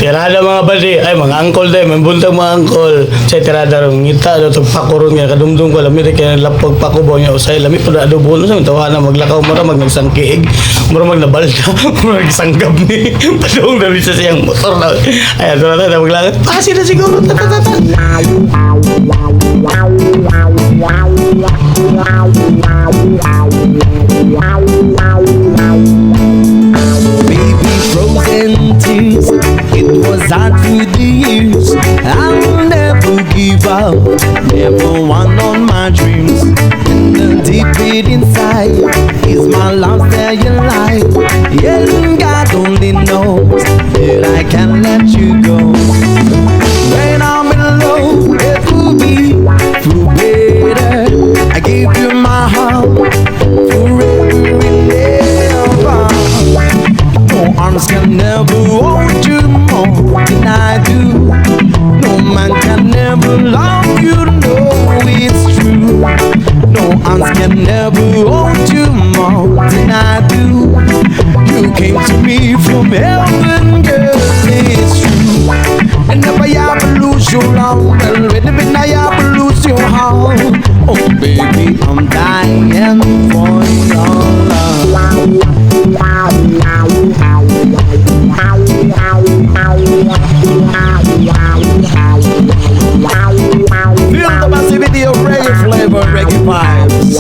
Tirada mga bali, ay mga angkol day, may buntag mga angkol. Say tirada ron ngita do tog pakuron nga kadumdum ko lami kay lapag pakubo nya usay lami pud adobo no sa tawana maglakaw mo ra magsangkiig, mo ra magnabalda, mo magsanggab ni padung dali sa siyang motor na. Ay ato na maglangat. Pasi na siguro tatatata. Baby frozen tears, it was hard through the years. I'll never give up, never want on my dreams. In the deep pit inside is my love staying alive. Yeah, God only knows that I can't let you go. When I'm in love, it will be through better. I give you my heart forever and ever. No arms can never hold you more than I do. No man can never love you, no, it's true. No arms can never hold you more than I do. You came to me from heaven, girl, it's true. And never ever lose your love, and when I ever lose your heart. Oh baby, I'm dying for your love. Feel the massivity of reggae flavor, reggae vibes.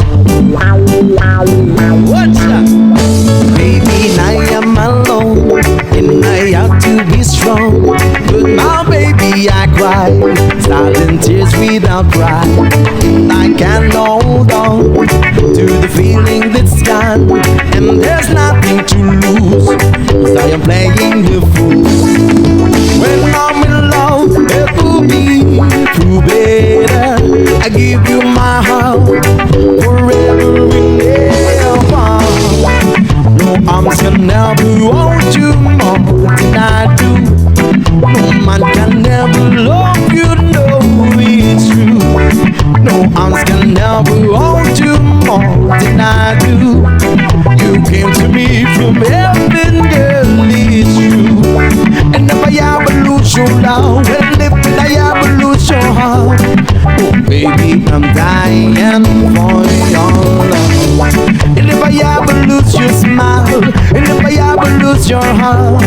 What's that? Baby, I am alone, and I have to be strong. But my baby, I cry, silent tears without crying. And I can't hold on to the feeling that's gone. And there's nothing to lose, 'cause I am playing the fool. When I'm in love, it will be through better. I give you my heart forever and ever. No arms can never hold you more than I do. No man can never love you, no, it's true. No arms can never hold you more than I do. You came to me from heaven, girl, it's true. And if I ever lose your love, and if I ever lose your heart, oh baby, I'm dying for your love. And if I ever lose your smile, and if I ever lose your heart,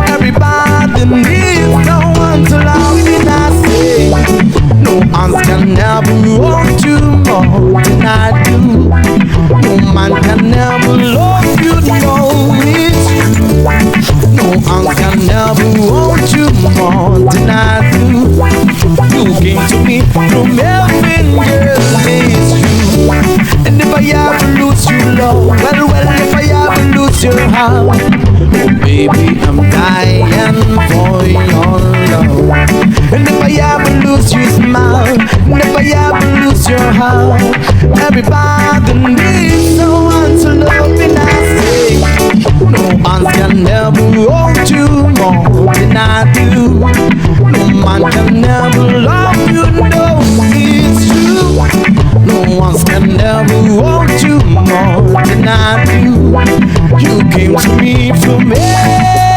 everybody needs someone to love. And I say, no arms can never hold you more than I do. No man can never love you, no, it's true. No arms can never hold you more than I do. You came to me from heaven, girl, it's true. And if I ever lose you, love, well, if I ever lose your heart, oh baby, I'm dying for your love. And if I ever lose your smile, and if I ever lose your heart, everybody needs someone to love. And I say, no arms can never hold you more than I do. No man can never love you, no, it's true. No arms can never hold you more than I do. You came to me from heaven.